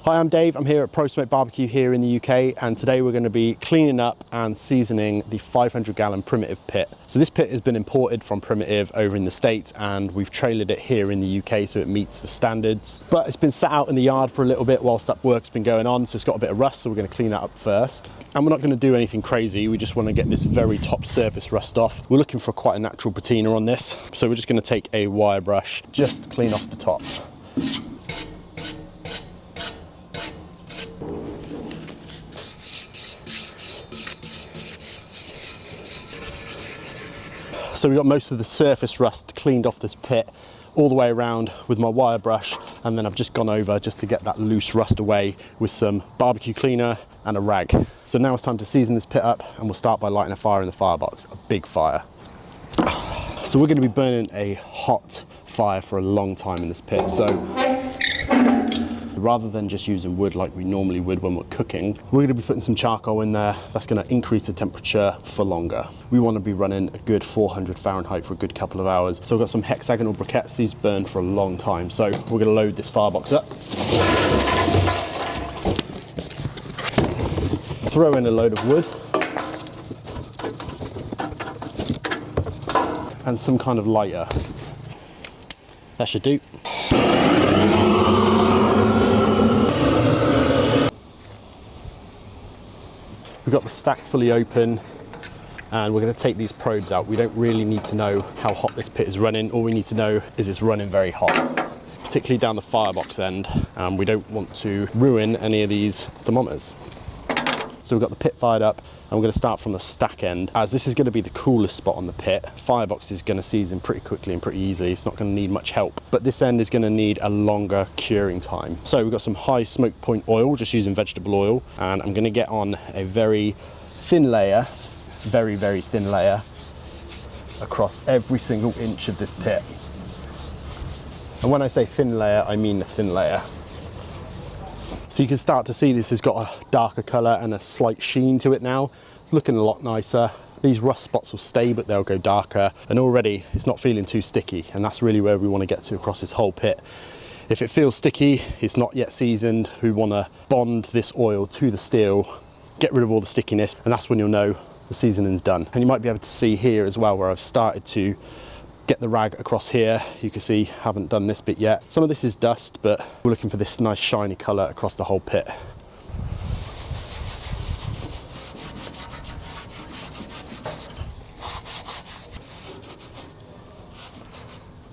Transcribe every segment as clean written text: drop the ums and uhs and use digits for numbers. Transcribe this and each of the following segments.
Hi, I'm Dave. I'm here at Pro Smoke Barbecue here in the UK, and today we're going to be cleaning up and seasoning the 500-gallon Primitive pit. So this pit has been imported from Primitive over in the States, and we've trailered it here in the UK so it meets the standards. But it's been sat out in the yard for a little bit whilst that work's been going on, so it's got a bit of rust, so we're going to clean that up first. And we're not going to do anything crazy, we just want to get this very top surface rust off. We're looking for quite a natural patina on this, so we're just going to take a wire brush, just clean off the top. So we got most of the surface rust cleaned off this pit all the way around with my wire brush, and then I've just gone over just to get that loose rust away with some barbecue cleaner and a rag. So now it's time to season this pit up, and we'll start by lighting a fire in the firebox, a big fire. So we're going to be burning a hot fire for a long time in this pit. So rather than just using wood like we normally would when we're cooking, we're going to be putting some charcoal in there. That's going to increase the temperature for longer. We want to be running a good 400 Fahrenheit for a good couple of hours. So I've got some hexagonal briquettes. These burn for a long time. So we're going to load this firebox up. Throw in a load of wood. And some kind of lighter. That should do. We've got the stack fully open, and we're going to take these probes out. We don't really need to know how hot this pit is running. All we need to know is it's running very hot, particularly down the firebox end. We don't want to ruin any of these thermometers. So we've got the pit fired up, and we're going to start from the stack end, as this is going to be the coolest spot on the pit. Firebox is going to season pretty quickly and pretty easy. It's not going to need much help, but this end is going to need a longer curing time. So we've got some high smoke point oil, just using vegetable oil, and I'm going to get on a very thin layer, very thin layer, across every single inch of this pit. And when I say thin layer, I mean a thin layer. So you can start to see this has got a darker colour and a slight sheen to it now. It's looking a lot nicer. These rust spots will stay, but they'll go darker. And already it's not feeling too sticky. And that's really where we want to get to across this whole pit. If it feels sticky, it's not yet seasoned. We want to bond this oil to the steel, get rid of all the stickiness. And that's when you'll know the seasoning's done. And you might be able to see here as well where I've started to get the rag across here. You can see I haven't done this bit yet. Some of this is dust, but we're looking for this nice shiny colour across the whole pit.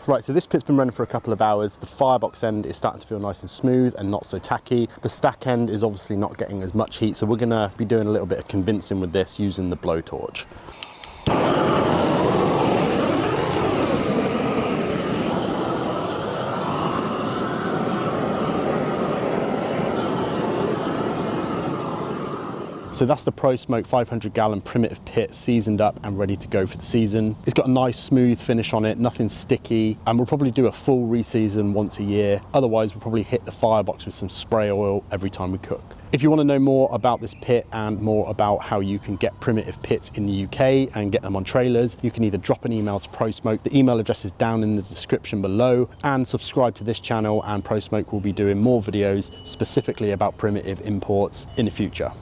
Right, so this pit's been running for a couple of hours. The firebox end is starting to feel nice and smooth and not so tacky. The stack end is obviously not getting as much heat, so we're gonna be doing a little bit of convincing with this using the blowtorch. So that's the Pro Smoke 500-gallon Primitive pit, seasoned up and ready to go for the season. It's got a nice smooth finish on it, nothing sticky, and we'll probably do a full re-season once a year. Otherwise, we'll probably hit the firebox with some spray oil every time we cook. If you want to know more about this pit and more about how you can get Primitive pits in the UK and get them on trailers, you can either drop an email to Pro Smoke. The email address is down in the description below, and subscribe to this channel, and Pro Smoke will be doing more videos specifically about Primitive imports in the future.